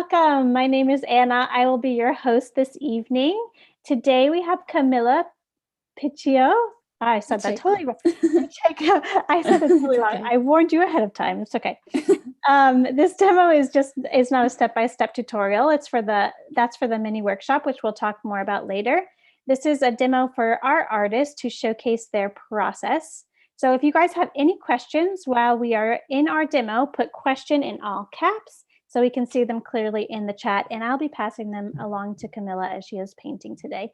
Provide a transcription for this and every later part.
welcome. My name is Anna. I will be your host this evening. Today we have Camila Picheco. I said that totally wrong. Picheco. I said it totally wrong. Okay. I warned you ahead of time. It's okay. This demo is not a step-by-step tutorial. That's for the mini workshop, which we'll talk more about later. This is a demo for our artists to showcase their process. So if you guys have any questions while we are in our demo, put question in all caps so we can see them clearly in the chat, and I'll be passing them along to Camila as she is painting today.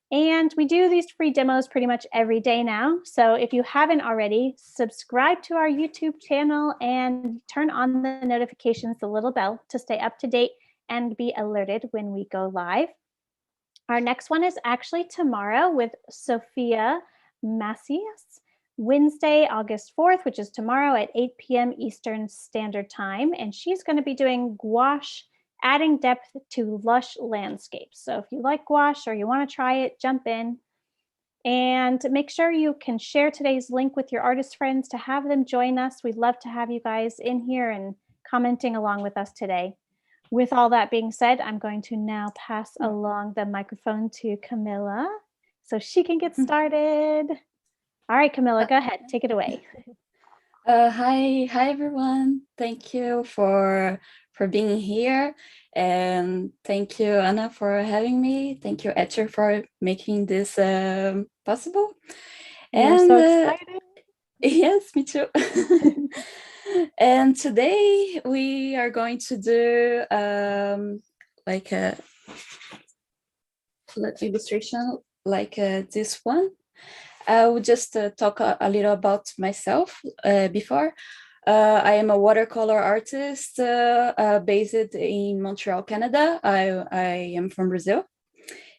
And we do these free demos pretty much every day now. So if you haven't already, subscribe to our YouTube channel and turn on the notifications, the little bell, to stay up to date and be alerted when we go live. Our next one is actually tomorrow with Sophia Macias, Wednesday, August 4th, which is tomorrow at 8 p.m. Eastern Standard Time. And she's going to be doing gouache, adding depth to lush landscapes. So if you like gouache or you want to try it, jump in. And make sure you can share today's link with your artist friends to have them join us. We'd love to have you guys in here and commenting along with us today. With all that being said, I'm going to now pass along the microphone to Camila so she can get started. All right, Camila, go ahead. Take it away. Hi everyone. Thank you for being here, and thank you, Anna, for having me. Thank you, Etchr, for making this possible. We're so excited. Yes, me too. And today we are going to do like a illustration like this one. I will just talk a little about myself before. I am a watercolor artist based in Montreal, Canada. I am from Brazil,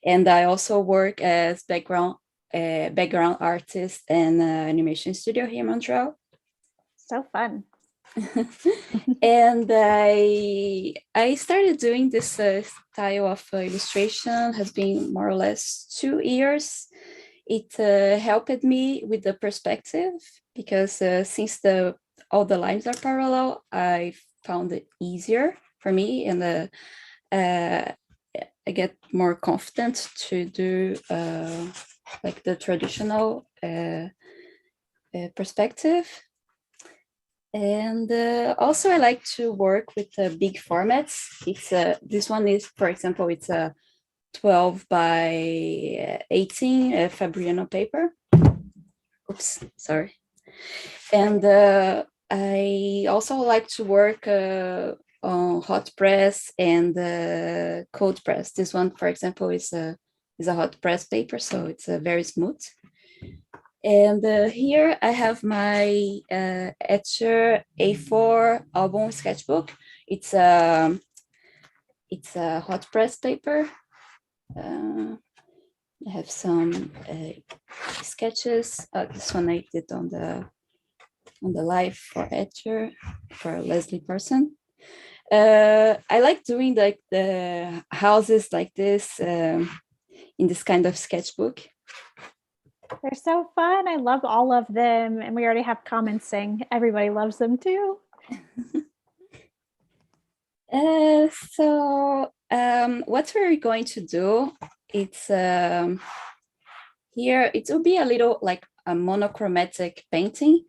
and I also work as background artist and animation studio here in Montreal. So fun. And I started doing this style of illustration has been more or less 2 years. It helped me with the perspective because since all the lines are parallel, I found it easier for me, and I get more confident to do like the traditional perspective. And also I like to work with big formats. It's this one is, for example, it's a 12 by 18 Fabriano paper. Oops, sorry. And I also like to work on hot press and cold press. This one, for example, is a hot press paper, so it's very smooth. And here I have my Etchr A4 album sketchbook. It's a hot press paper. I have some sketches. This one I did on the live for Etchr, for Leslie Person. I like doing like the houses like this in this kind of sketchbook. They're so fun. I love all of them. And we already have comments saying everybody loves them too. So what we're going to do, it's here, it will be a little like a monochromatic painting.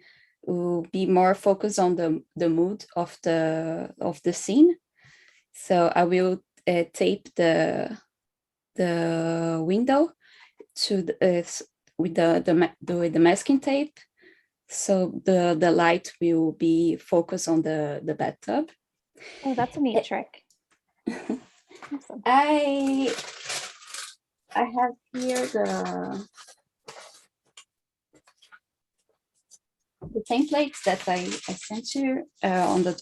Will be more focused on the mood of the scene. So I will tape the window to with the masking tape, so the light will be focused on the bathtub. Oh, that's a neat trick. Awesome. I have here the templates that I sent you on the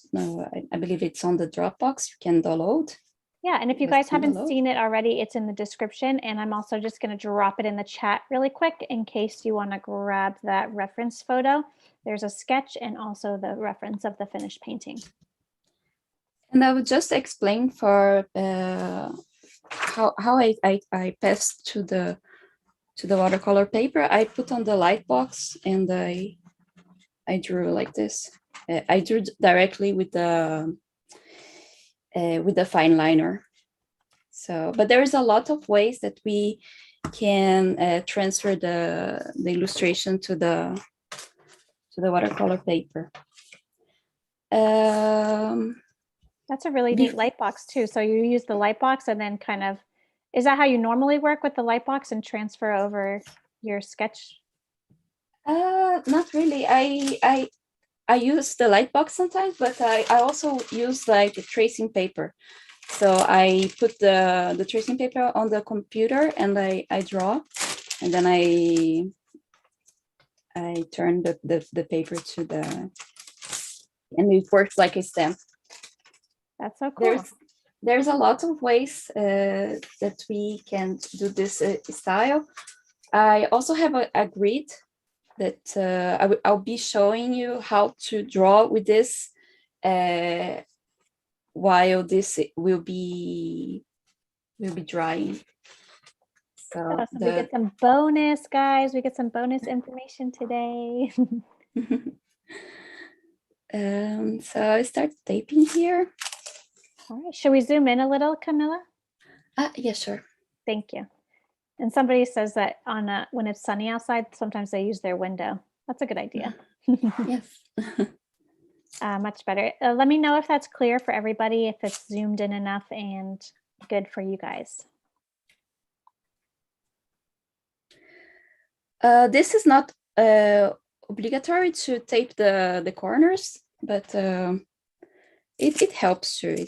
I believe it's on the Dropbox. You can download. Yeah, and if you guys haven't seen it already, it's in the description, and I'm also just going to drop it in the chat really quick in case you want to grab that reference photo. There's a sketch and also the reference of the finished painting. And I will just explain for how I passed to the watercolor paper. I put on the light box and I drew like this. I drew directly with the with the fine liner. So, but there is a lot of ways that we can transfer the illustration to the watercolor paper. That's a really neat light box too. So you use the light box and then kind of, is that how you normally work with the light box and transfer over your sketch? Not really. I use the light box sometimes, but I also use like tracing paper. So I put the tracing paper on the computer and I draw, and then I turn the paper to the, and it works like a stamp. That's so cool. There's a lot of ways that we can do this style. I also have a grid that I'll be showing you how to draw with this while this will be drying. So we get some bonus, guys. We get some bonus information today. So I start taping here. All right. Should we zoom in a little, Camila? Yeah, sure. Thank you. And somebody says that when it's sunny outside, sometimes they use their window. That's a good idea. Yes. Much better. Let me know if that's clear for everybody, if it's zoomed in enough and good for you guys. This is not obligatory to tape the corners, but it helps too.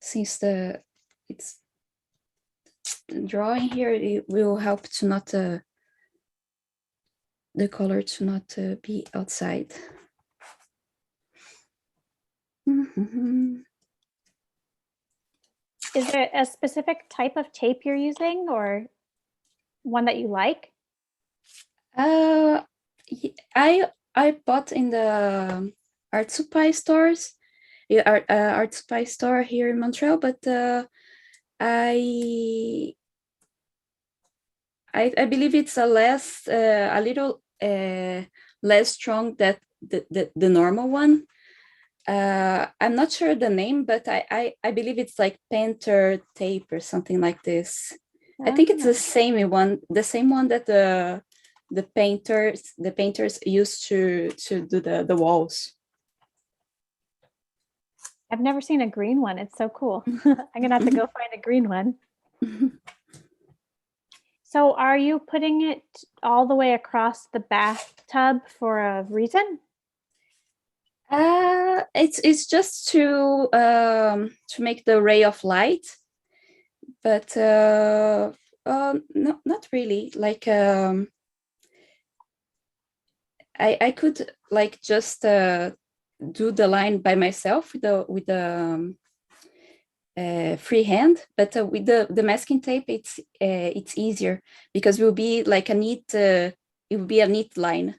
Since it's drawing here, it will help to not the color to not be outside. Is there a specific type of tape you're using or one that you like? I bought in the art supply stores, art supply store here in Montreal, but I believe it's a little less strong than the normal one. I'm not sure the name, but I believe it's like Painter tape or something like this. I think it's the same one that the painters used to do the walls. I've never seen a green one. It's so cool. I'm gonna have to go find a green one. So are you putting it all the way across the bathtub for a reason? It's just to make the ray of light, but no, not really. Like I could like just do the line by myself with the freehand, but with the masking tape, it's easier because it will be like a neat. It will be a neat line.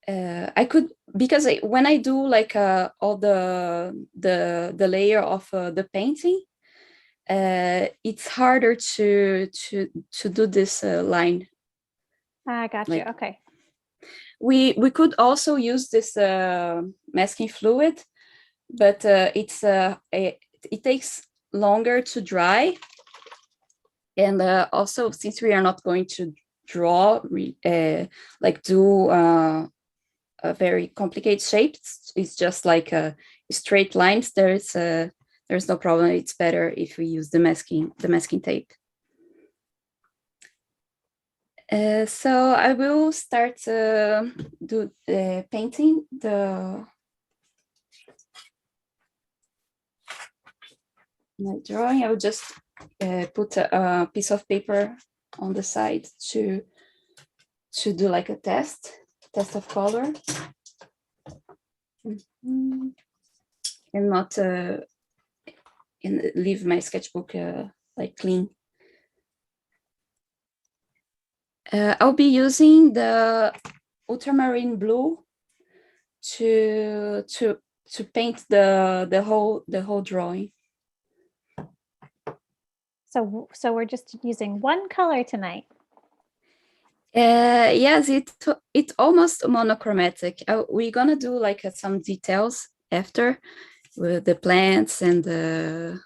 I could, because when I do like all the layer of the painting, it's harder to do this line. I got you. Okay. We could also use this masking fluid, but it takes longer to dry, and also since we are not going to draw like do a very complicated shapes, it's just like straight lines. There's no problem. It's better if we use the masking tape. So I will start do painting my drawing. I will just put a piece of paper on the side to do like a test of color, and not and leave my sketchbook like clean. I'll be using the ultramarine blue to paint the whole drawing. So we're just using one color tonight. Yes, it's almost monochromatic. We're gonna do like some details after with the plants and the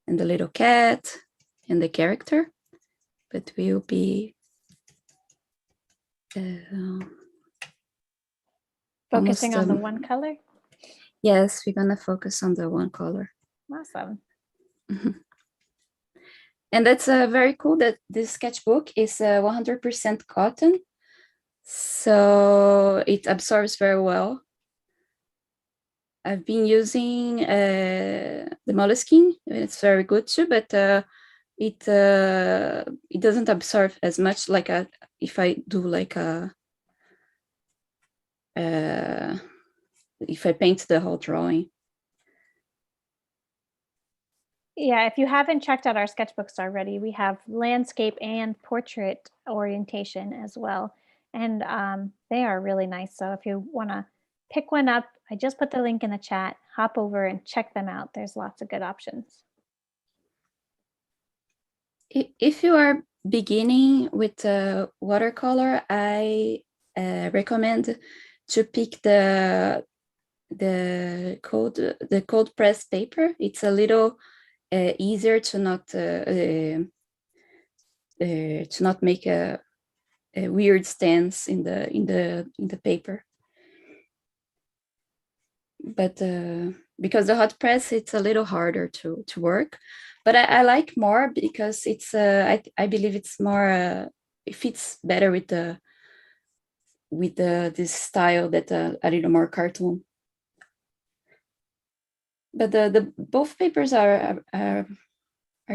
little cat and the character, but we'll be focusing on the one color. Yes, we're gonna focus on the one color. Awesome. And that's very cool that this sketchbook is 100% cotton, so it absorbs very well. I've been using the moleskin. It's very good too, but it doesn't absorb as much like if I do like if I paint the whole drawing. Yeah, if you haven't checked out our sketchbooks already, we have landscape and portrait orientation as well. And they are really nice. So if you want to pick one up, I just put the link in the chat. Hop over and check them out. There's lots of good options. If you are beginning with watercolor, I recommend to pick the cold press paper. It's a little easier to not make a weird stance in the paper. But because the hot press, it's a little harder to work. But I like more because it's I believe it's more it fits better with this style that a little more cartoon. But the both papers are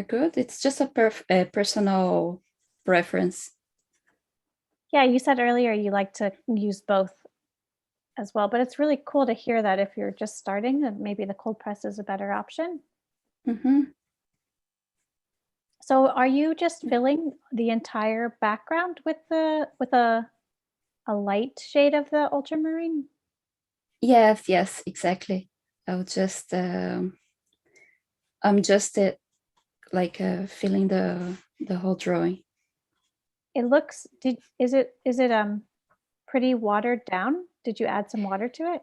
good. It's just a personal preference. Yeah, you said earlier you like to use both as well, but it's really cool to hear that if you're just starting, that maybe the cold press is a better option. So are you just filling the entire background with a light shade of the ultramarine? Yes, exactly. I'll just I'm just like filling the whole drawing. It looks, is it pretty watered down? Did you add some water to it?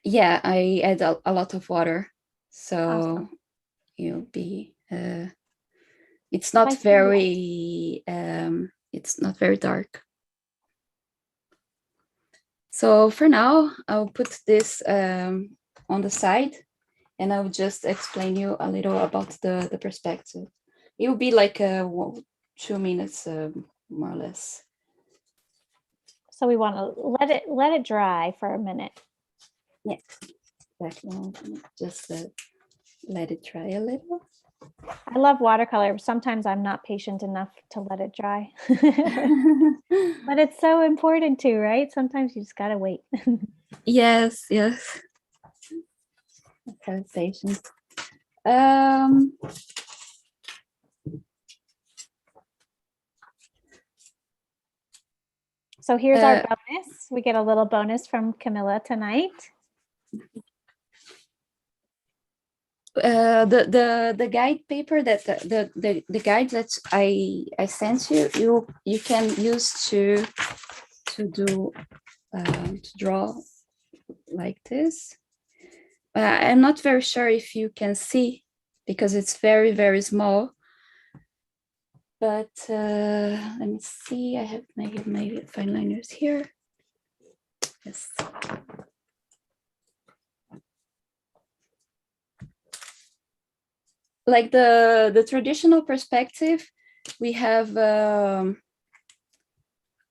Yeah, I add a lot of water, so Awesome. you'll be it's not very dark. So for now, I'll put this on the side, and I'll just explain you a little about the perspective. It will be like 2 minutes, more or less. So we want to let it dry for a minute. Yeah, exactly. Just let it dry a little. I love watercolor. Sometimes I'm not patient enough to let it dry. But it's so important too, right? Sometimes you just gotta wait. Yes. Have patience. So here's our bonus. We get a little bonus from Camila tonight. The guide paper that the guide that I sent you, you can use to do to draw like this. I'm not very sure if you can see because it's very small. But let me see. I have my fine liners here. Yes. Like the traditional perspective, we have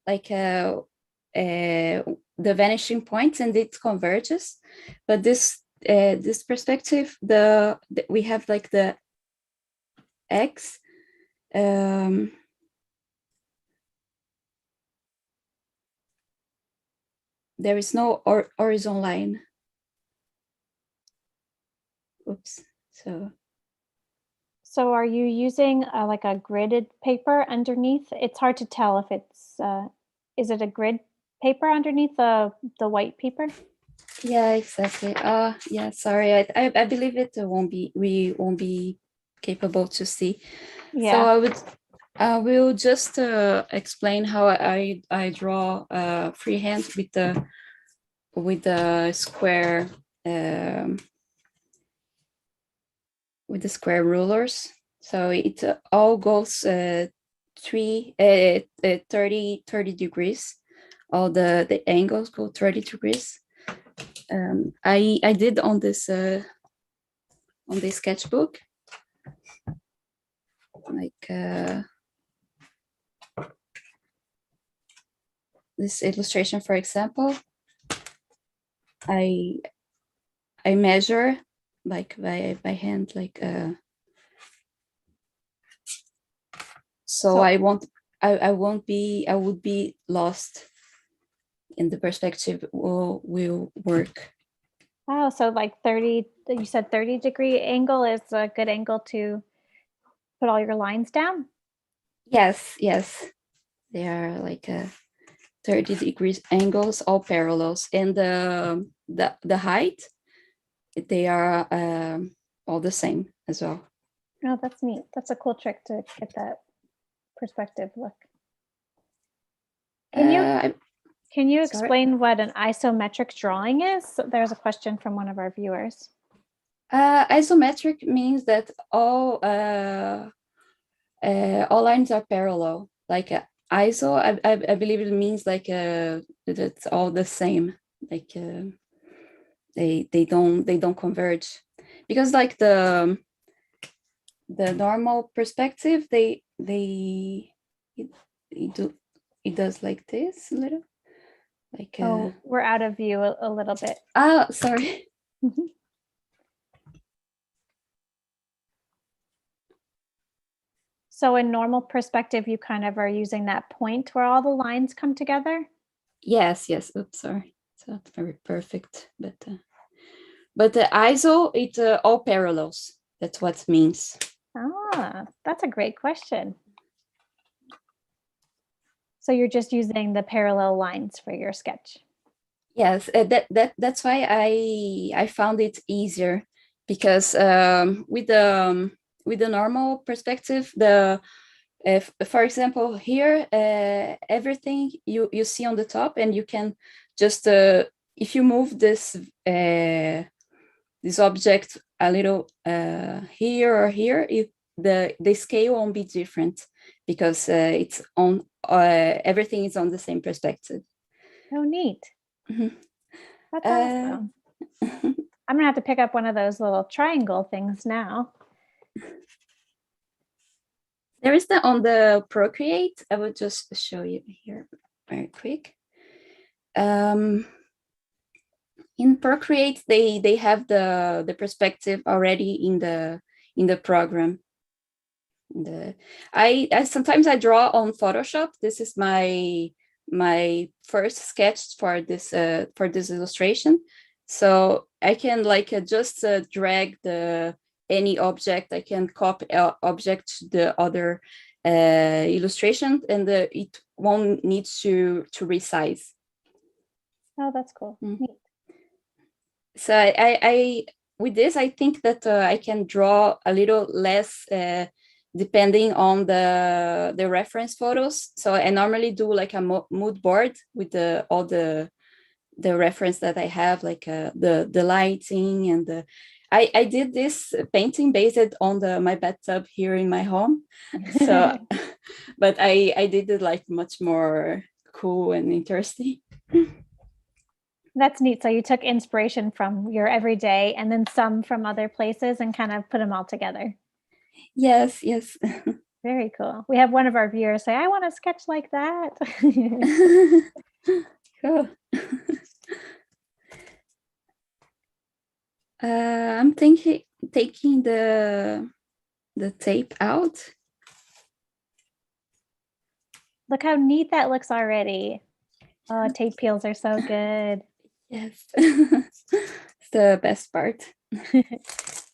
like the vanishing points and it converges. But this perspective, we have like the X. There is no horizon line. Oops. So are you using like a gridded paper underneath? It's hard to tell if it's, is it a grid paper underneath the white paper? Yeah, exactly. Yeah, sorry. I believe we won't be capable to see. Yeah. So I will just explain how I draw freehand with the square with the square rulers. So it all goes 30 degrees. All the angles go 30 degrees. I did on this sketchbook, like this illustration, for example. I measure like by hand, like so I would be lost in the perspective will work. Oh, so like 30, you said 30-degree angle is a good angle to put all your lines down? Yes, they are like 30 degrees angles, all parallels, and the height, they are all the same as well. Oh, that's neat. That's a cool trick to get that perspective look. Can you explain what an isometric drawing is? There's a question from one of our viewers. Isometric means that all lines are parallel. Like iso, I believe it means like it's all the same. Like they don't converge, because like the normal perspective, it does like this a little, like Oh, we're out of view a little bit. Oh, sorry. So in normal perspective, you kind of are using that point where all the lines come together? Yes. Oops, sorry. It's not very perfect, but the ISO, it all parallels. That's what it means. Ah, that's a great question. So you're just using the parallel lines for your sketch? Yes, that's why I found it easier, because with the normal perspective, for example, here, everything you see on the top, and you can just if you move this object a little here or here, the scale won't be different, because it's on everything is on the same perspective. Oh, neat. Mm-hmm. That's awesome. I'm gonna have to pick up one of those little triangle things now. There is on the Procreate. I will just show you here very quick. In Procreate, they have the perspective already in the program. I sometimes I draw on Photoshop. This is my first sketch for this illustration, so I can like just drag any object. I can copy object to the other illustration, and it won't need to resize. Oh, that's cool. Neat. So I with this, I think that I can draw a little less depending on the reference photos. So I normally do like a mood board with all the reference that I have, like the lighting, and I did this painting based on my bathtub here in my home. So, but I did it like much more cool and interesting. That's neat. So you took inspiration from your everyday and then some from other places and kind of put them all together. Yes. Very cool. We have one of our viewers say, I want to sketch like that. Cool. I'm taking the tape out. Look how neat that looks already. Oh, tape peels are so good. Yes. It's the best part.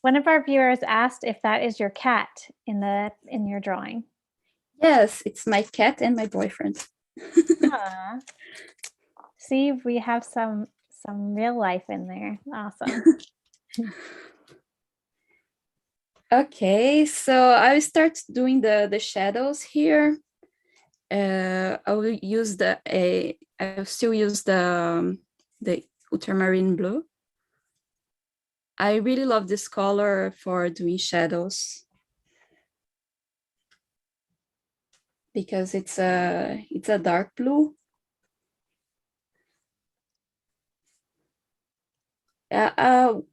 One of our viewers asked if that is your cat in your drawing. Yes, it's my cat and my boyfriend. See, we have some real life in there. Awesome. Okay, so I will start doing the shadows here. I will use I will still use the ultramarine blue. I really love this color for doing shadows because it's a dark blue. When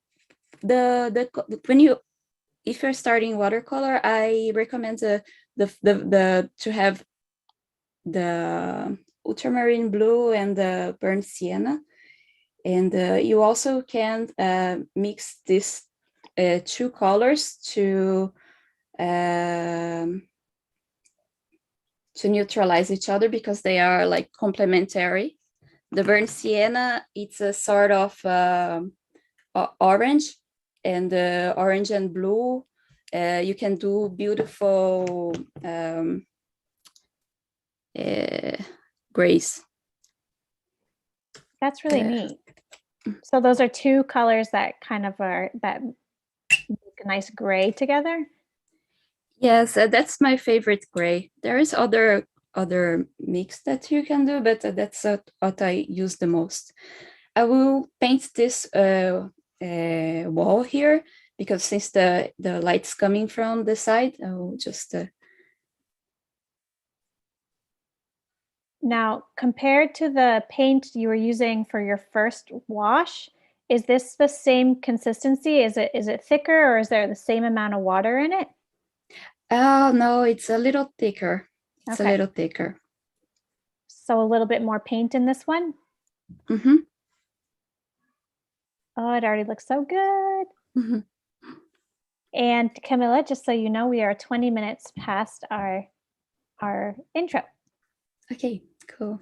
if you're starting watercolor, I recommend to have the ultramarine blue and the burnt sienna, and you also can mix these two colors to neutralize each other because they are like complementary. The burnt sienna, it's a sort of orange, and orange and blue, you can do beautiful grays. That's really neat. So those are two colors that kind of that make a nice gray together. Yes, that's my favorite gray. There is other mix that you can do, but that's what I use the most. I will paint this wall here because since the light's coming from the side, I will just Now, compared to the paint you were using for your first wash, is this the same consistency? Is it thicker, or is there the same amount of water in it? Oh no, it's a little thicker. It's Okay. a little thicker. So a little bit more paint in this one? Mm-hmm. Oh, it already looks so good. Mm-hmm. And Camila, just so you know, we are 20 minutes past our intro. Okay, cool.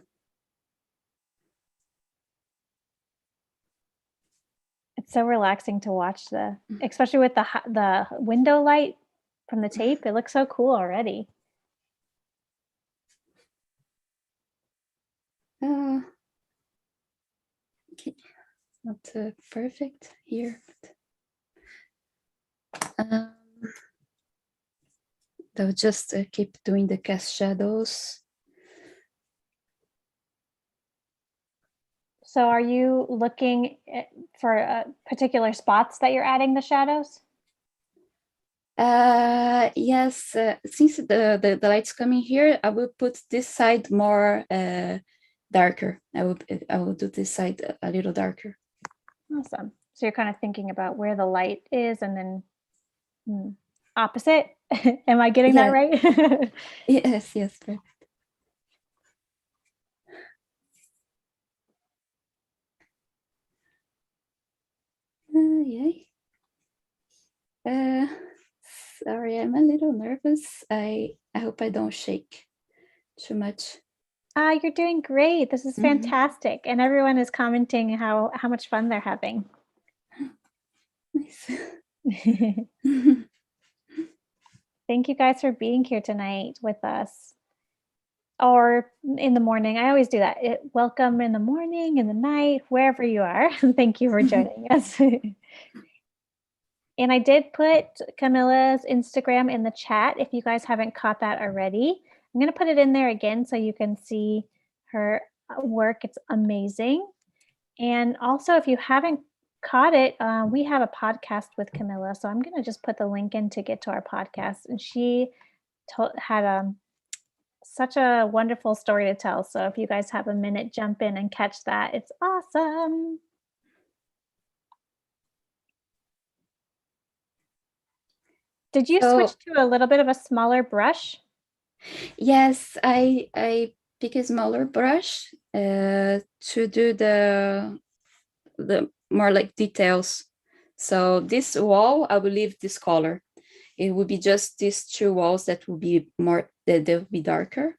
It's so relaxing to watch especially with the window light from the tape. It looks so cool already. Okay, not perfect here. I'll just keep doing the cast shadows. So are you looking for particular spots that you're adding the shadows? Yes, since the light's coming here, I will put this side more darker. I will do this side a little darker. Awesome. So you're kind of thinking about where the light is and then opposite. Am I getting that right? Yes, yes, perfect. Yay. Sorry, I'm a little nervous. I hope I don't shake too much. You're doing great. This is fantastic. And everyone is commenting how much fun they're having. Nice. Thank you guys for being here tonight with us. Or in the morning. I always do that. Welcome in the morning, in the night, wherever you are. Thank you for joining us. And I did put Camila's Instagram in the chat if you guys haven't caught that already. I'm going to put it in there again so you can see her work. It's amazing. And also, if you haven't caught it, we have a podcast with Camila. So I'm going to just put the link in to get to our podcast. And she had such a wonderful story to tell. So if you guys have a minute, jump in and catch that. It's awesome. Did you switch to a little bit of a smaller brush? Yes, I pick a smaller brush to do the more like details. So this wall, I will leave this color. It will be just these two walls that will be more, that will be darker.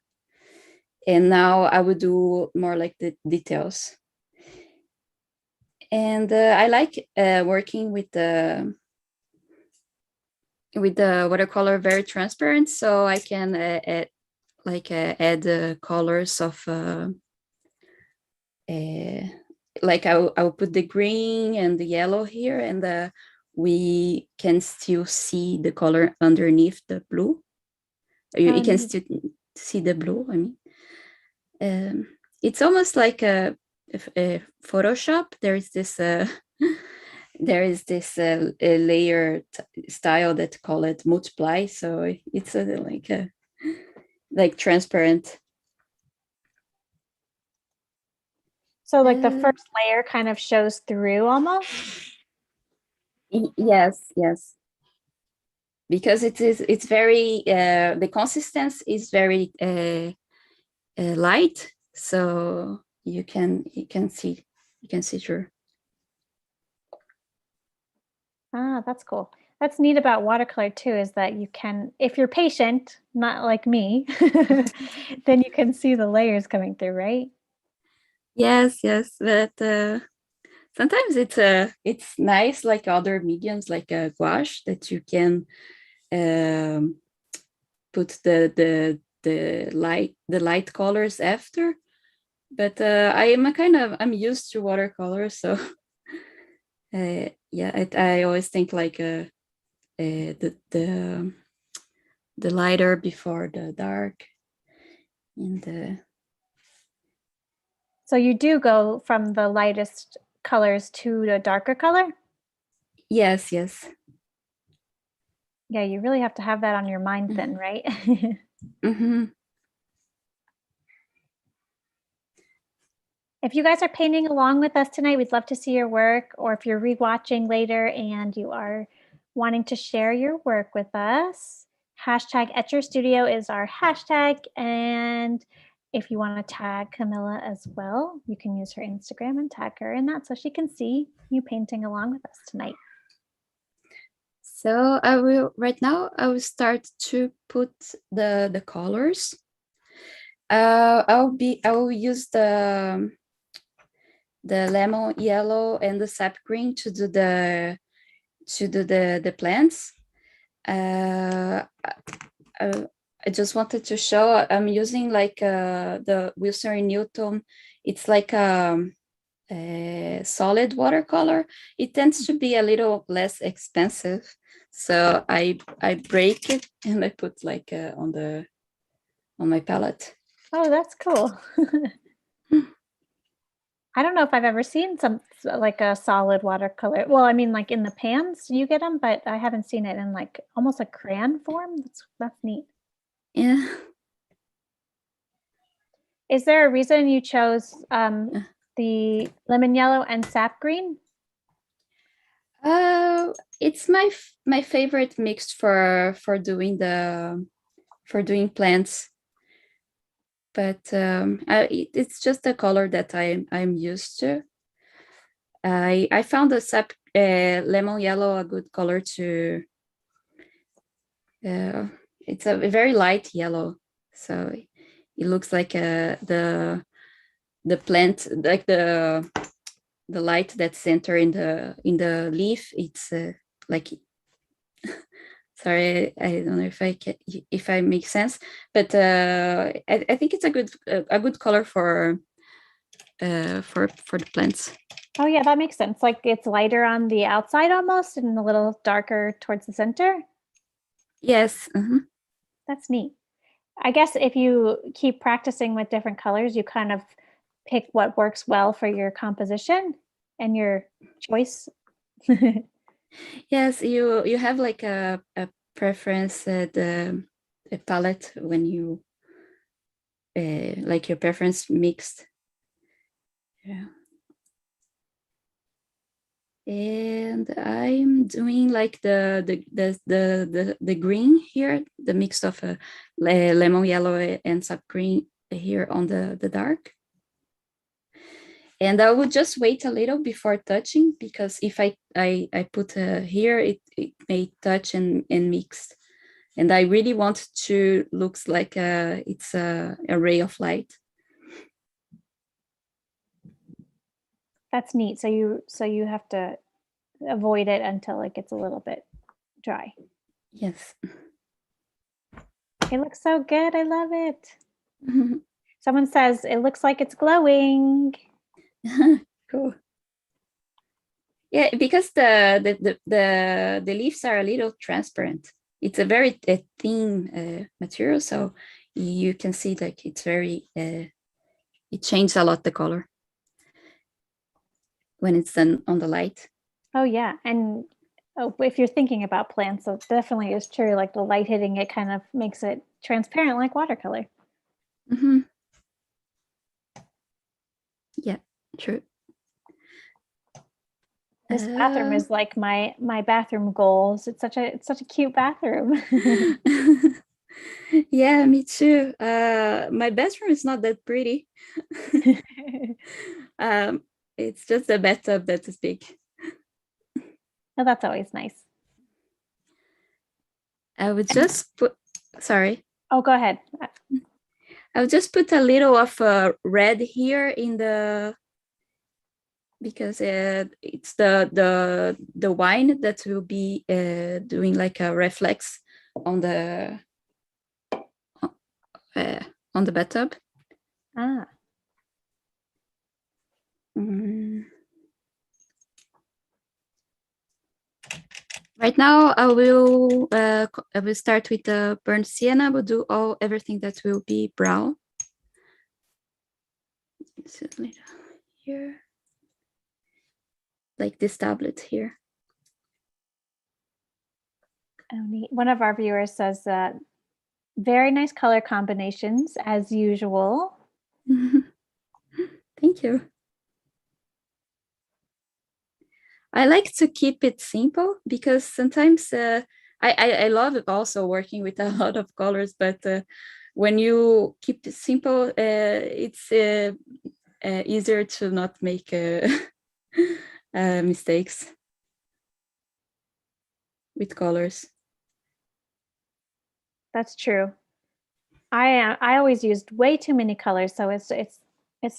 And now I will do more like the details. And I like working with the watercolor very transparent, so I can add the colors of like I will put the green and the yellow here, and we can still see the color underneath the blue. You can still see the blue, I mean. It's almost like a Photoshop. There is this a layer style that call it multiply. So it's like transparent. So like the first layer kind of shows through almost? Yes. Because it's very, the consistency is very light. So you can see through. Ah, that's cool. That's neat about watercolor too, is that you can, if you're patient, not like me, then you can see the layers coming through, right? Yes, but sometimes it's nice, like other mediums, like a gouache, that you can put the light colors after. But I'm used to watercolor, so yeah, I always think like the lighter before the dark. And so you do go from the lightest colors to the darker color? yes. Yeah, you really have to have that on your mind then, right? If you guys are painting along with us tonight, we'd love to see your work, or if you're rewatching later and you are wanting to share your work with us, hashtag Etchr Studio is our hashtag. And if you want to tag Camila as well, you can use her Instagram and tag her in that so she can see you painting along with us tonight. So right now I will start to put the colors. I will use the lemon yellow and the sap green to do the plants. I just wanted to show I'm using like the Wilson & Newton. It's like a solid watercolor. It tends to be a little less expensive, so I break it and I put like on my palette. Oh, that's cool. I don't know if I've ever seen some like a solid watercolor. Well, I mean, like in the pans you get them, but I haven't seen it in like almost a crayon form. That's neat. Yeah. Is there a reason you chose the lemon yellow and sap green? It's my favorite mix for doing plants. But it's just a color that I'm used to. I found the sap lemon yellow a good color to. It's a very light yellow, so it looks like the plant, like the light that's center in the leaf. It's like. Sorry, I don't know if I make sense, but I think it's a good color for the plants. Oh yeah, that makes sense. Like it's lighter on the outside almost and a little darker towards the center. Yes. That's neat. I guess if you keep practicing with different colors, you kind of pick what works well for your composition and your choice. Yes, you have like a preference, the palette when you like your preference mixed. Yeah. And I'm doing like the green here, the mix of lemon yellow and sap green here on the dark. And I would just wait a little before touching, because if I put here, it may touch and mix. And I really want to looks like it's a ray of light. That's neat. So you have to avoid it until it gets a little bit dry. Yes. It looks so good. I love it. Someone says it looks like it's glowing. Cool. Yeah, because the leaves are a little transparent. It's a very thin material, so you can see like it's very, it changes a lot the color when it's done on the light. Oh yeah, and if you're thinking about plants, it definitely is true. Like the light hitting it kind of makes it transparent like watercolor. Mm-hmm. Yeah, true. This bathroom is like my bathroom goals. It's such a cute bathroom. Yeah, me too. My bathroom is not that pretty. um, it's just the bathtub that is big. Oh, that's always nice. I would just put, sorry. Oh, go ahead. I'll just put a little of red here in the, because it's the wine that will be doing like a reflex on the bathtub. Ah, Right now, I will start with the burnt sienna. We'll do everything that will be brown. It's a little here, like this tablet here. oh, neat. One of our viewers says that very nice color combinations as usual. Thank you. I like to keep it simple because sometimes I love also working with a lot of colors, but when you keep it simple, it's easier to not make mistakes with colors. That's true. I always used way too many colors, so it's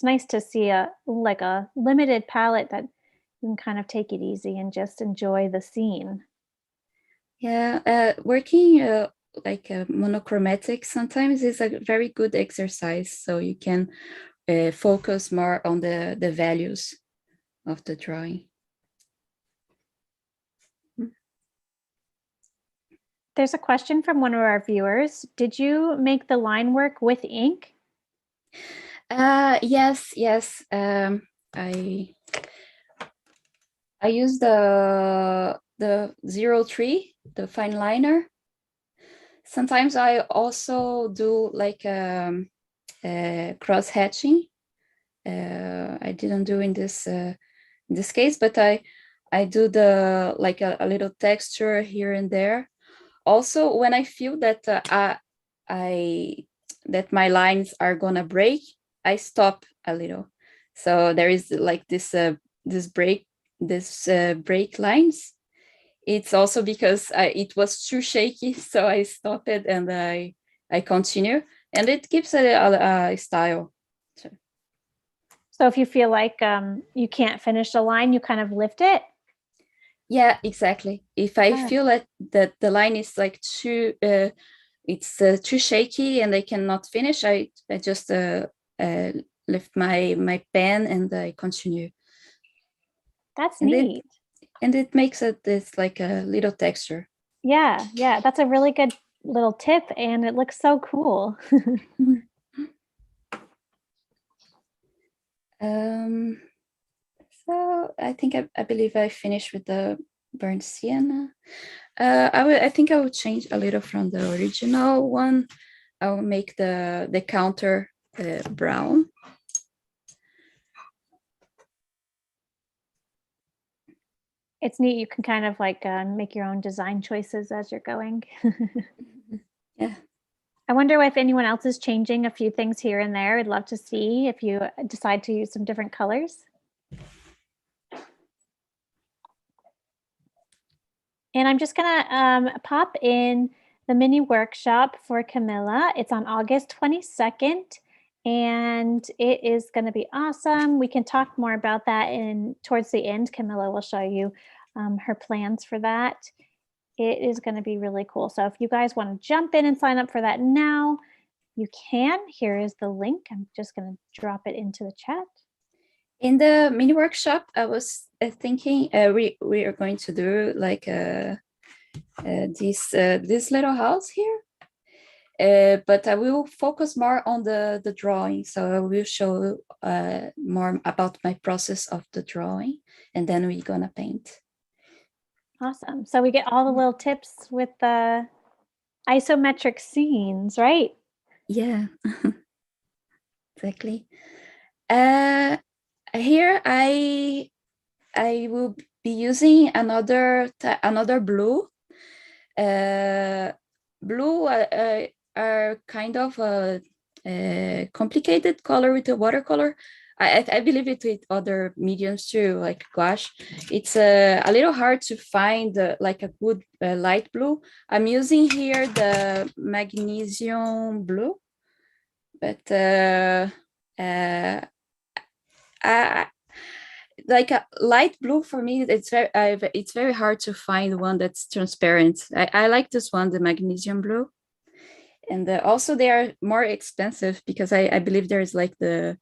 nice to see a limited palette that you can kind of take it easy and just enjoy the scene. Yeah, working like monochromatic sometimes is a very good exercise, so you can focus more on the values of the drawing. There's a question from one of our viewers. Did you make the line work with ink? Yes. I use the 03, the fine liner. Sometimes I also do like cross hatching. I didn't do in this case, but I do the like a little texture here and there. Also, when I feel that that my lines are gonna break, I stop a little. So there is like this break lines. It's also because it was too shaky, so I stopped it and I continue, and it gives a style. So if you feel like you can't finish a line, you kind of lift it. Yeah, exactly. If I feel that the line is like it's too shaky and I cannot finish, I just lift my pen and I continue. That's neat. And it makes this like a little texture. Yeah, that's a really good little tip, and it looks so cool. So I believe I finished with the burnt sienna. I think I will change a little from the original one. I will make the counter brown. It's neat. You can kind of like make your own design choices as you're going. Yeah. I wonder if anyone else is changing a few things here and there. I'd love to see if you decide to use some different colors. And I'm just gonna pop in the mini workshop for Camila. It's on August 22nd, and it is gonna be awesome. We can talk more about that towards the end. Camila will show you her plans for that. It is gonna be really cool. So if you guys wanna jump in and sign up for that now, you can. Here is the link. I'm just gonna drop it into the chat. In the mini workshop, I was thinking we are going to do like this little house here. But I will focus more on the drawing. So I will show more about my process of the drawing, and then we're gonna paint. Awesome. So we get all the little tips with the isometric scenes, right? Yeah, exactly. Here I will be using another blue. Blue are kind of a complicated color with the watercolor. I believe it with other mediums too, like gouache. It's a little hard to find like a good light blue. I'm using here the magnesium blue, but I, like a light blue for me, it's very hard to find one that's transparent. I like this one, the magnesium blue. And also they are more expensive because I believe there's like the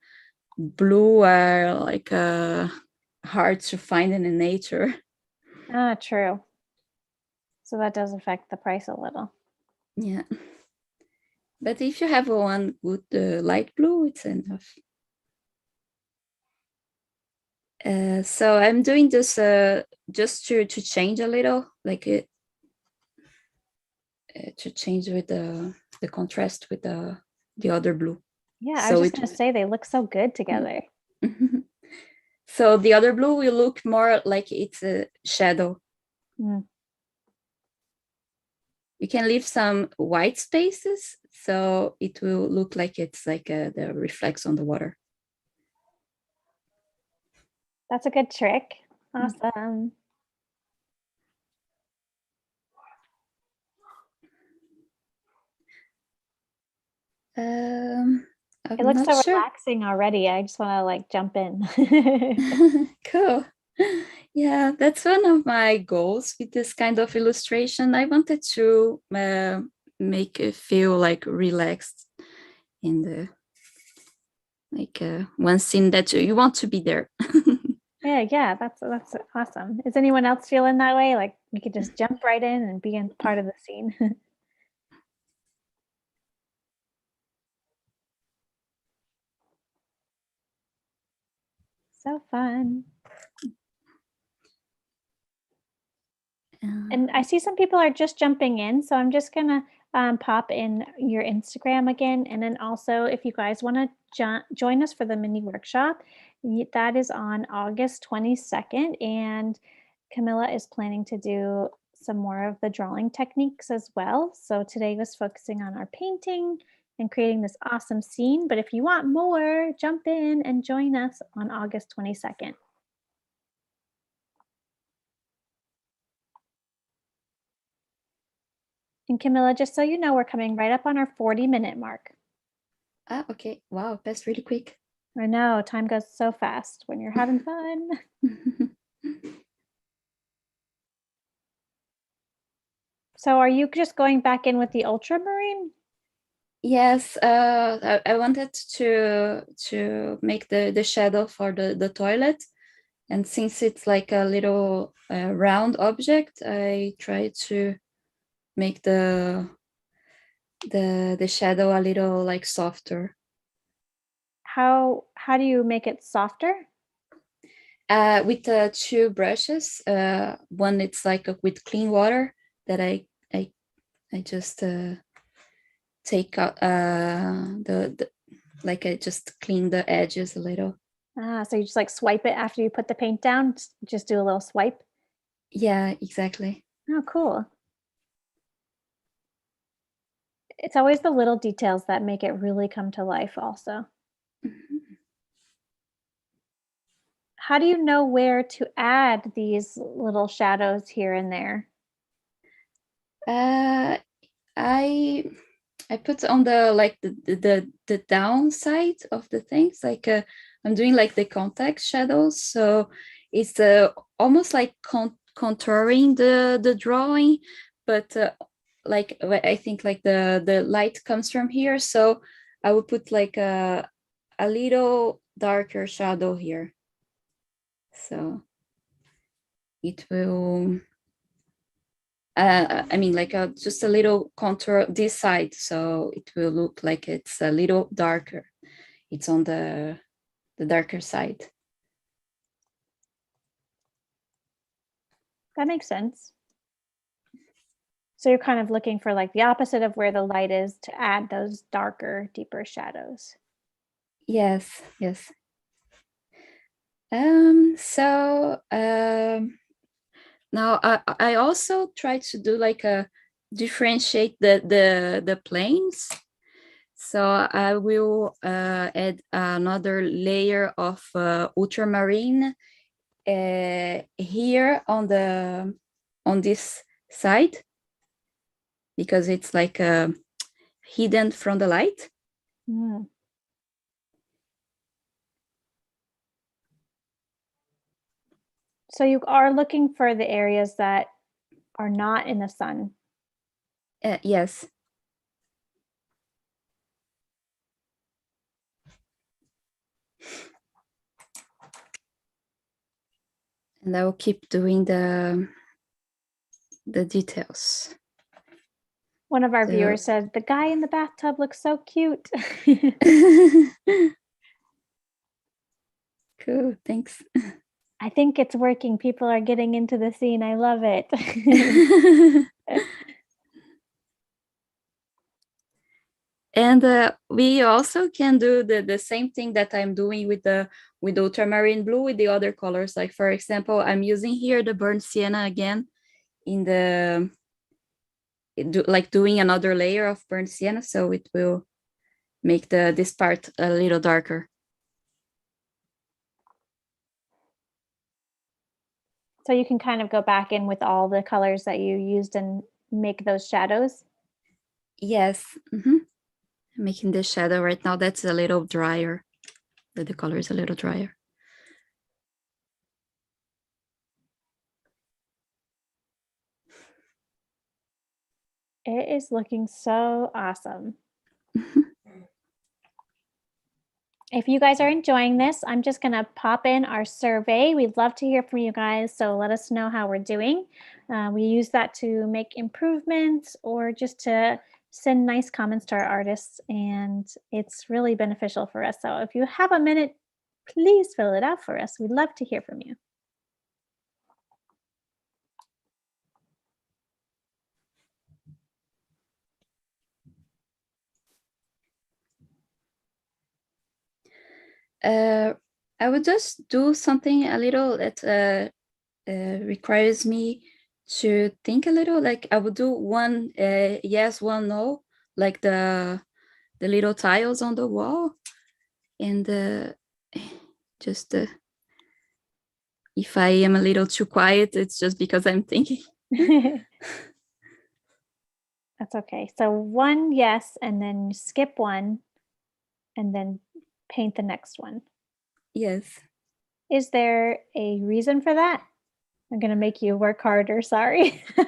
blue are like hard to find in the nature. Ah, true. So that does affect the price a little. Yeah. But if you have one with the light blue, it's enough. So I'm doing this just to change a little, like it to change with the contrast with the other blue. Yeah, I was So just going to say they look so good together. So the other blue will look more like it's a shadow. Mm. You can leave some white spaces, so it will look like it's like the reflex on the water. That's a good trick. Awesome. I'm It looks not so sure. relaxing already. I just want to like jump in. Cool. Yeah, that's one of my goals with this kind of illustration. I wanted to make it feel like relaxed in the like one scene that you want to be there. Yeah, that's awesome. Is anyone else feeling that way? Like you could just jump right in and be in part of the scene. So fun. And I see some people are just jumping in, so I'm just gonna pop in your Instagram again. And then also, if you guys want to join us for the mini workshop, that is on August 22nd. And Camilla is planning to do some more of the drawing techniques as well. So today was focusing on our painting and creating this awesome scene. But if you want more, jump in and join us on August 22nd. And Camilla, just so you know, we're coming right up on our 40-minute mark. Okay. Wow, that's really quick. I know, time goes so fast when you're having fun. So are you just going back in with the ultramarine? Yes, I wanted to make the shadow for the toilet, and since it's like a little round object, I try to make the shadow a little like softer. How do you make it softer? With the two brushes, one it's like with clean water that I just take out the like I just clean the edges a little. Ah, so you just like swipe it after you put the paint down? Just do a little swipe? Yeah, exactly. Oh, cool. It's always the little details that make it really come to life also. How do you know where to add these little shadows here and there? Uh, I put on the like the downside of the things, like I'm doing like the contact shadows, so it's almost like contouring the drawing, but like I think like the light comes from here, so I will put like a little darker shadow here. So it will, I mean, like just a little contour this side, so it will look like it's a little darker. It's on the darker side. That makes sense. So you're kind of looking for like the opposite of where the light is to add those darker, deeper shadows. Yes, yes. Now I also try to do like a differentiate the planes. So I will add another layer of ultramarine here on this side, because it's like hidden from the light. Mm. So you are looking for the areas that are not in the sun. Yes. And I will keep doing the details. One of our viewers said, the guy in the bathtub looks so cute. Cool, thanks. I think it's working. People are getting into the scene. I love it. And we also can do the same thing that I'm doing with the ultramarine blue with the other colors. Like, for example, I'm using here the burnt sienna again in the, like doing another layer of burnt sienna, so it will make this part a little darker. So you can kind of go back in with all the colors that you used and make those shadows? Yes. Mm-hmm. I'm making this shadow right now. That's a little drier. The color is a little drier. It is looking so awesome. If you guys are enjoying this, I'm just going to pop in our survey. We'd love to hear from you guys, so let us know how we're doing. We use that to make improvements or just to send nice comments to our artists, and it's really beneficial for us. So if you have a minute, please fill it out for us. We'd love to hear from you. I would just do something a little that requires me to think a little. Like I would do one yes, one no, like the little tiles on the wall, and just if I am a little too quiet, it's just because I'm thinking. That's okay. So one yes, and then skip one, and then paint the next one. Yes. Is there a reason for that? I'm going to make you work harder. Sorry. No,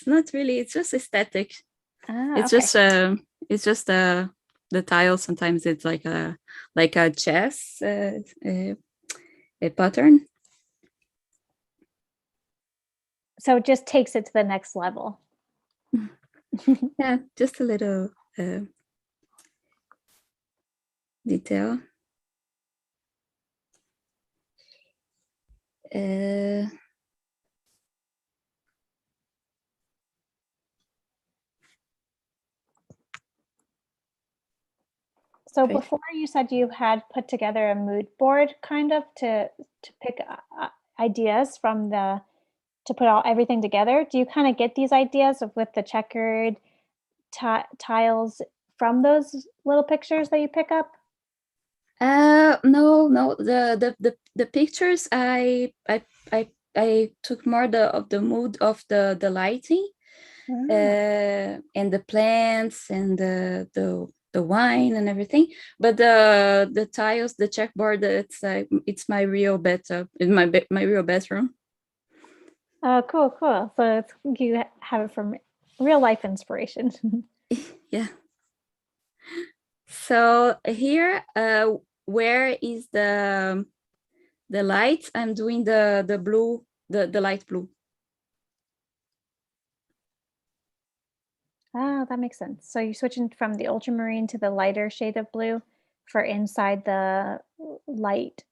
not really. It's just aesthetic. It's okay. just the tile. Sometimes it's like a chess a pattern. So it just takes it to the next level. Yeah, just a little detail. So before you said you had put together a mood board kind of to pick ideas from to put everything together. Do you kind of get these ideas with the checkered tiles from those little pictures that you pick up? No. The pictures I took more of the mood of the lighting, and the plants and the wine and everything. But the tiles, the checkboard, it's my real bathtub, in my real bathroom. Oh, cool. So you have it from real life inspiration. Yeah. So here where is the light, I'm doing the blue, the light blue. Ah, that makes sense. So you're switching from the ultramarine to the lighter shade of blue for inside the light,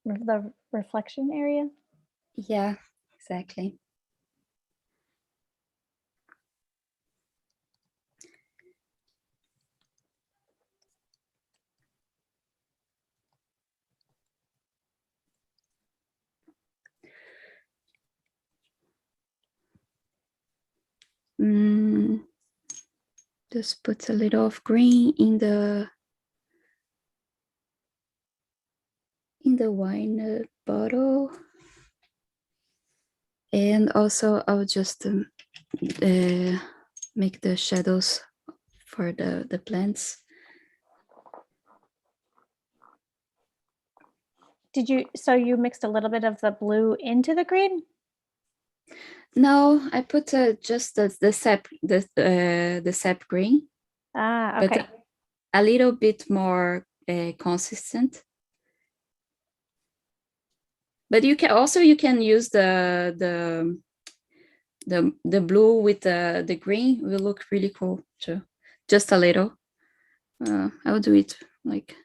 the reflection area. Yeah, exactly. Just put a little of green in the wine bottle. And also I'll just make the shadows for the plants. So you mixed a little bit of the blue into the green? No, I put just the sap green, Ah, but okay. a little bit more consistent. But you can use the blue with the green. Will look really cool too. Just a little. I will do it like.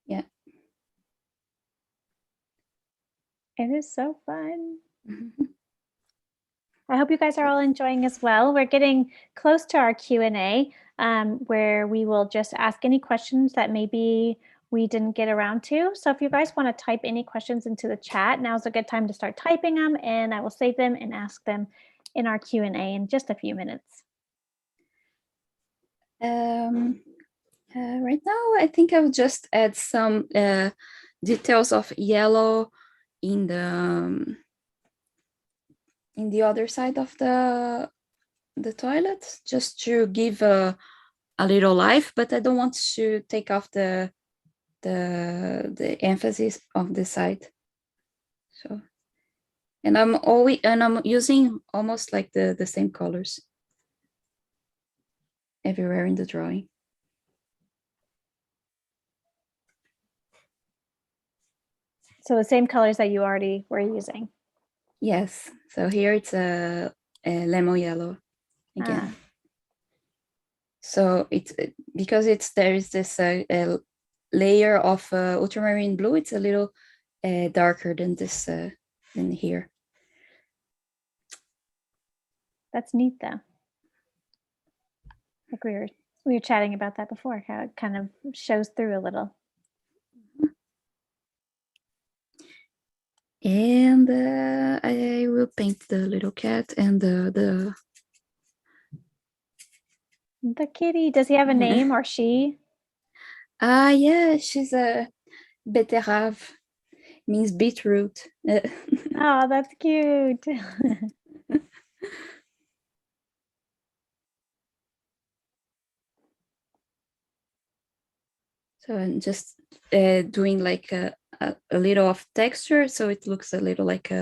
Yeah. It is so fun. Mm-hmm. I hope you guys are all enjoying as well. We're getting close to our Q&A, where we will just ask any questions that maybe we didn't get around to. So if you guys want to type any questions into the chat, now's a good time to start typing them, and I will save them and ask them in our Q&A in just a few minutes. Right now, I think I'll just add some details of yellow in the other side of the toilet, just to give a little life. But I don't want to take off the emphasis of the side. So, and I'm using almost like the same colors everywhere in the drawing. So the same colors that you already were using. Yes. So here it's a lemon yellow again. So it's because there is this layer of ultramarine blue. It's a little darker than this than here. That's neat, though. Like we were chatting about that before, how it kind of shows through a little. And I will paint the little cat and the kitty. Does he have a name, or she? Yeah, she's a betterave, means beetroot. Oh, that's cute. So I'm just doing like a little of texture, so it looks a little like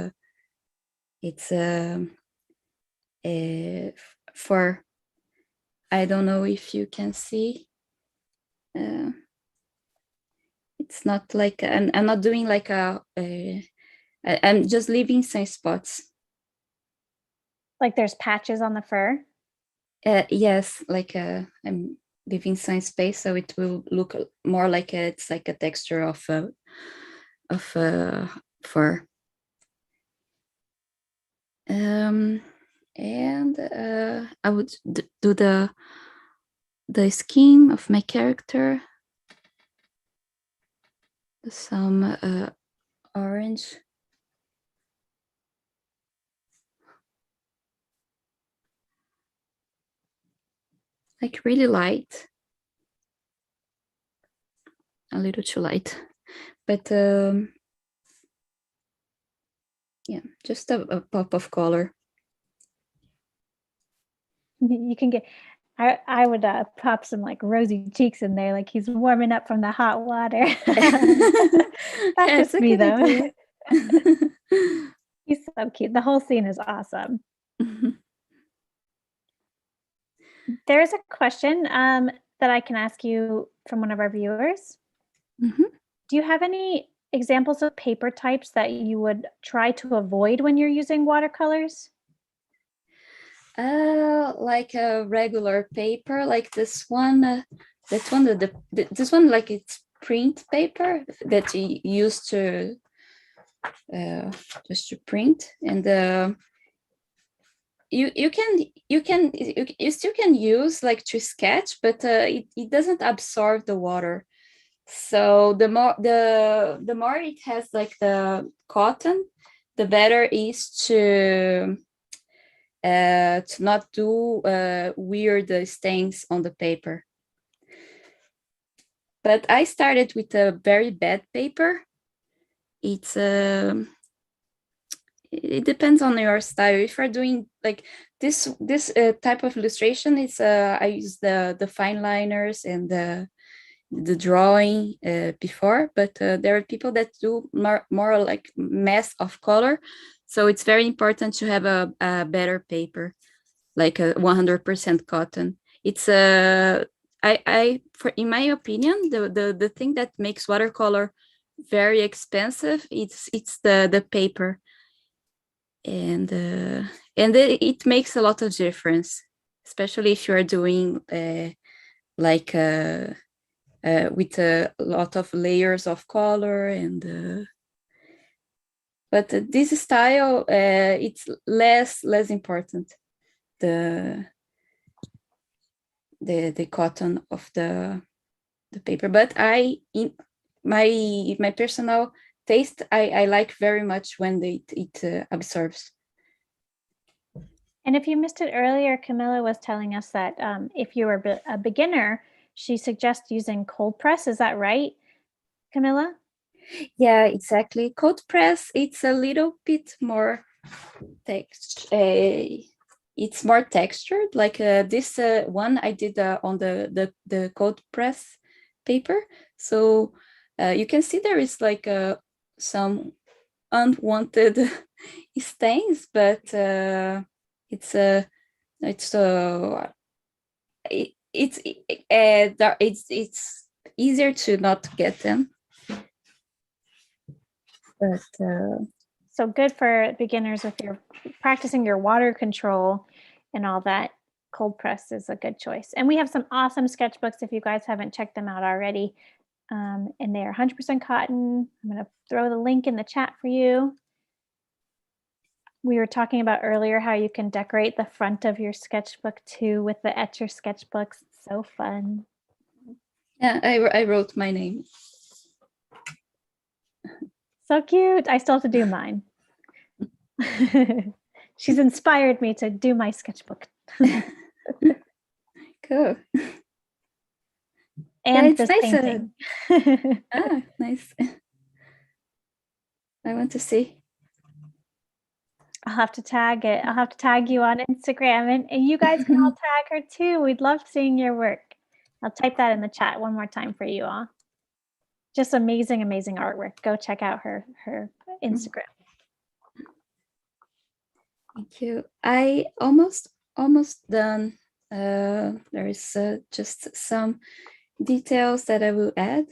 it's for, I don't know if you can see. It's not like I'm not doing like I'm just leaving some spots. Like there's patches on the fur? Yes, like I'm leaving some space, so it will look more like it's like a texture of fur. And I would do the skin of my character, some orange. Like really light, a little too light, but yeah, just a pop of color. You can get, I would pop some like rosy cheeks in there, like he's warming up from the hot water. That's Yeah, it's just a me good though. idea. He's so cute. The whole scene is awesome. There is a question that I can ask you from one of our viewers. Mhm. Do you have any examples of paper types that you would try to avoid when you're using watercolors? Like a regular paper, like this one, that one, this one, like it's print paper that you use to just to print, and you still can use like to sketch, but it doesn't absorb the water. So the more it has like the cotton, the better is to not do weird stains on the paper. But I started with a very bad paper. It's it depends on your style. If you're doing like this type of illustration, it's I use the fine liners and the drawing before, but there are people that do more like mass of color. So it's very important to have a better paper, like a 100% cotton. It's in my opinion, the thing that makes watercolor very expensive, it's the paper, and it makes a lot of difference, especially if you are doing like with a lot of layers of color, and but this style, it's less important, the the cotton of the paper. But in my personal taste, I like very much when it absorbs. And if you missed it earlier, Camila was telling us that if you were a beginner, she suggests using cold press. Is that right, Camila? Yeah, exactly. Cold press, it's a little bit more it's more textured. Like this one I did on the cold press paper. So you can see there is like some unwanted stains, but it's it's it's easier to not get them. But So good for beginners if you're practicing your water control and all that. Cold press is a good choice. And we have some awesome sketchbooks if you guys haven't checked them out already. And they are 100% cotton. I'm going to throw the link in the chat for you. We were talking about earlier how you can decorate the front of your sketchbook too with the Etchr sketchbooks. It's so fun. yeah, I wrote my name. So cute. I still have to do mine. She's inspired me to do my sketchbook. Cool. And yeah, it's this nice. painting. Nice. I want to see. I'll have to tag it. I'll have to tag you on Instagram, and you guys can all tag her too. We'd love seeing your work. I'll type that in the chat one more time for you all. Just amazing, amazing artwork. Go check out her Instagram. Thank you. I almost done. There is just some details that I will add.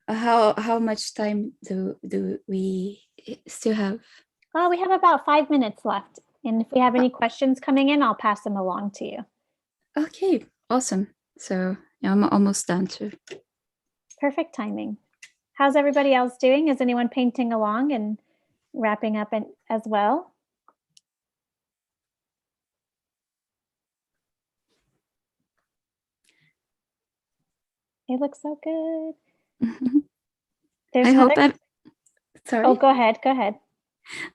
How much time do we still have? Well, we have about 5 minutes left. And if we have any questions coming in, I'll pass them along to you. Okay, awesome. So yeah, I'm almost done too. Perfect timing. How's everybody else doing? Is anyone painting along and wrapping up as well? It looks so good. There's I hope sorry. Oh, go ahead. Go ahead.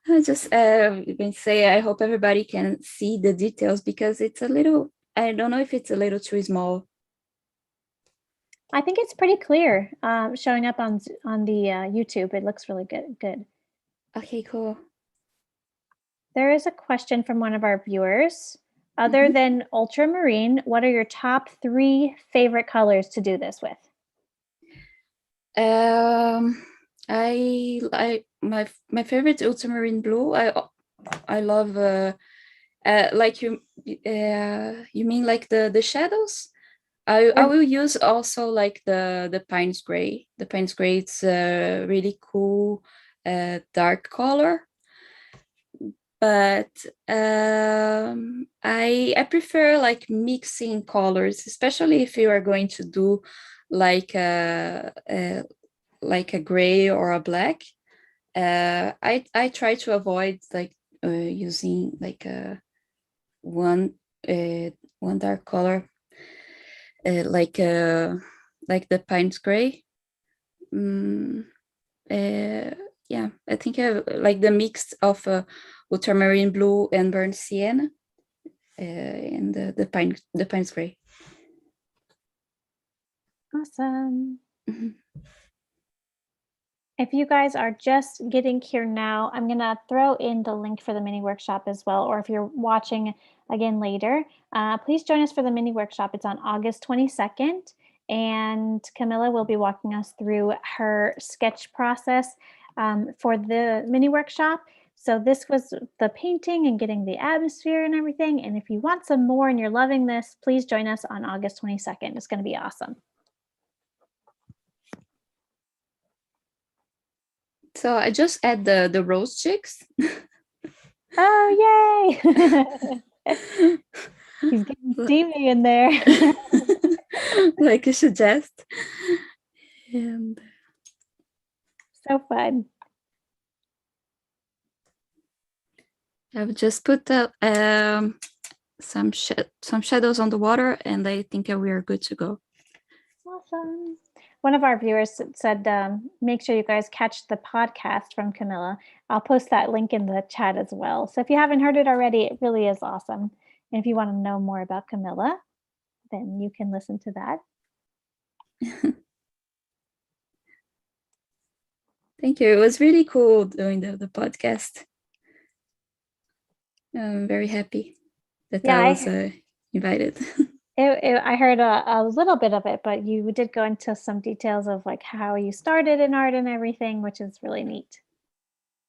I just going to say I hope everybody can see the details, because it's a little, I don't know if it's a little too small. I think it's pretty clear showing up on the YouTube. It looks really good. Okay, cool. There is a question from one of our viewers. Other than ultramarine, what are your top 3 favorite colors to do this with? I my favorite ultramarine blue. I love like you mean like the shadows? I will use also like the Pines Gray. The Pines Gray, it's a really cool dark color. But I prefer like mixing colors, especially if you are going to do like a gray or a black. I try to avoid like using like one one dark color like the Pines Gray. Yeah, I think I like the mix of ultramarine blue and burnt sienna and the Pines Gray. Awesome. If you guys are just getting here now, I'm going to throw in the link for the mini workshop as well. Or if you're watching again later, please join us for the mini workshop. It's on August 22nd. And Camila will be walking us through her sketch process for the mini workshop. So this was the painting and getting the atmosphere and everything. And if you want some more and you're loving this, please join us on August 22nd. It's going to be awesome. So I just add the rose chicks. Oh, yay! He's getting steamy in there. Like you suggest. And so fun. I've just put some shadows on the water, and I think we are good to go. Awesome. One of our viewers said, make sure you guys catch the podcast from Camila. I'll post that link in the chat as well. So if you haven't heard it already, it really is awesome. And if you want to know more about Camila, then you can listen to that. Thank you. It was really cool doing the podcast. I'm very happy that I was invited. I heard a little bit of it, but you did go into some details of like how you started in art and everything, which is really neat.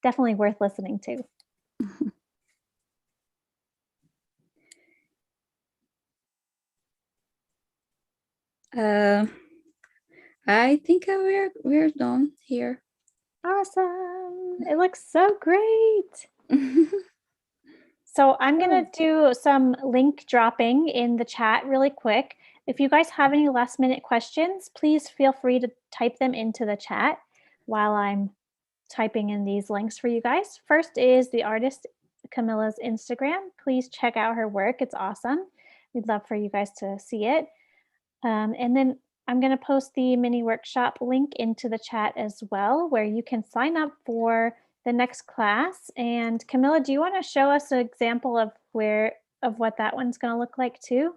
Definitely worth listening to. I think we're done here. Awesome. It looks so great. So I'm going to do some link dropping in the chat really quick. If you guys have any last minute questions, please feel free to type them into the chat while I'm typing in these links for you guys. First is the artist Camila's Instagram. Please check out her work. It's awesome. We'd love for you guys to see it. And then I'm going to post the mini workshop link into the chat as well, where you can sign up for the next class. And Camila, do you want to show us an example of what that one's going to look like too?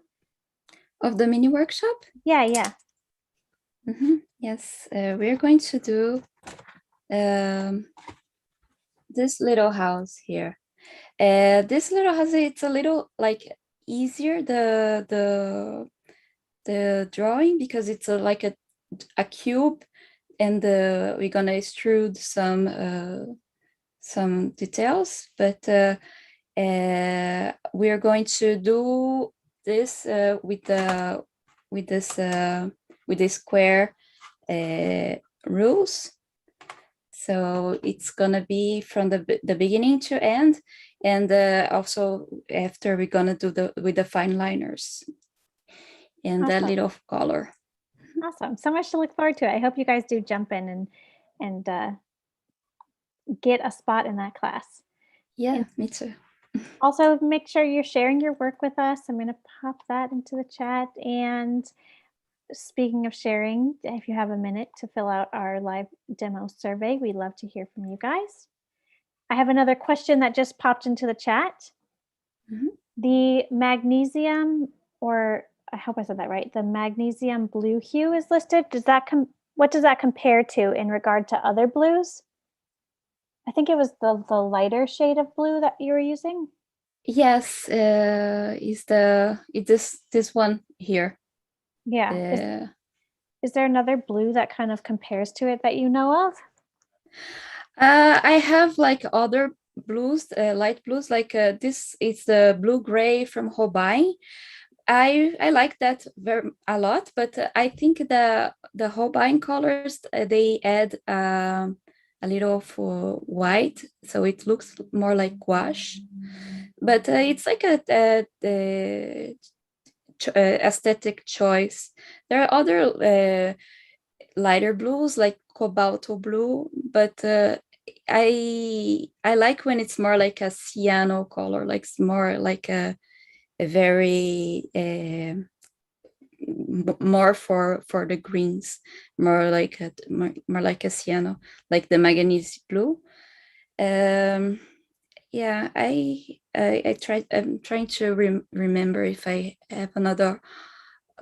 Of the mini workshop? Yeah. Yes, we're going to do this little house here. This little house, it's a little like easier the drawing because it's like a cube, and we're gonna extrude some details, but we are going to do this with the square rules. So it's gonna be from the beginning to end, and also after we're gonna do with the fine liners and that little color. Awesome. So much to look forward to. I hope you guys do jump in and get a spot in that class. Yeah, me too. Also, make sure you're sharing your work with us. I'm going to pop that into the chat. And speaking of sharing, if you have a minute to fill out our live demo survey, we'd love to hear from you guys. I have another question that just popped into the chat. The magnesium, or I hope I said that right, the magnesium blue hue is listed. What does that compare to in regard to other blues? I think it was the lighter shade of blue that you were using. Yes, is this one here. Yeah. Is there another blue that kind of compares to it that you know of? I have like other blues, light blues, like this is the blue gray from Holbein. I like that a lot, but I think the Holbein colors they add a little of white, so it looks more like gouache. But it's like a aesthetic choice. There are other lighter blues like cobalto blue, but I like when it's more like a cyano color, like it's more like a very more for the greens, more like more like a cyano, like the manganese blue. Yeah, I tried. I'm trying to remember if I have another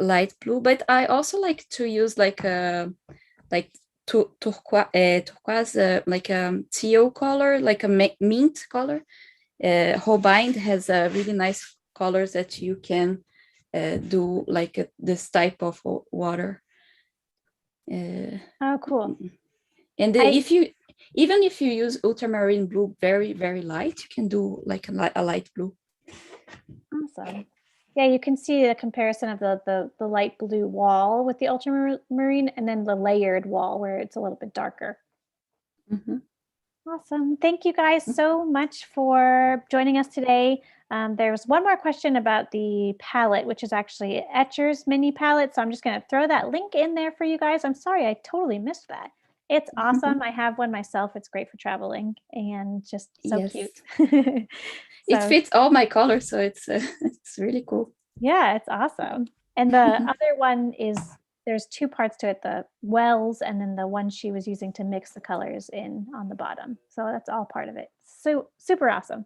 light blue, but I also like to use like a like turquoise, like a teal color, like a mint color. Holbein has really nice colors that you can do like this type of water. Oh, cool. And I if you even if you use ultramarine blue very light, you can do like a light blue. Awesome. Yeah, you can see a comparison of the light blue wall with the ultramarine and then the layered wall where it's a little bit darker. Mhm. Awesome. Thank you guys so much for joining us today. There was one more question about the palette, which is actually Etchr's mini palette. So I'm just going to throw that link in there for you guys. I'm sorry, I totally missed that. It's awesome. I have one myself. It's great for traveling and just so Yes, cute. it So fits all my colors, so it's it's really cool. yeah, it's awesome. And the other one is there's two parts to it, the wells and then the one she was using to mix the colors in on the bottom. So that's all part of it. So super awesome.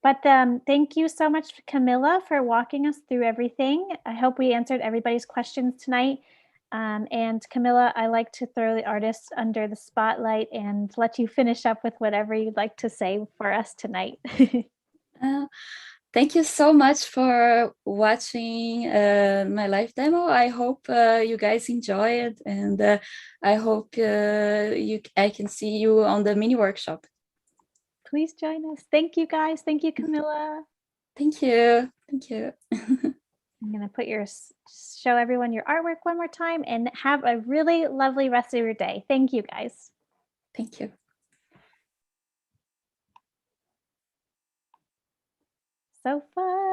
But thank you so much, Camila, for walking us through everything. I hope we answered everybody's questions tonight. And Camila, I like to throw the artists under the spotlight and let you finish up with whatever you'd like to say for us tonight. Uh, Thank you so much for watching my live demo. I hope you guys enjoy it, and I hope I can see you on the mini workshop. Please join us. Thank you, guys. Thank you, Camila. Thank you. Thank you. I'm going to show everyone your artwork one more time and have a really lovely rest of your day. Thank you, guys. Thank you. So fun.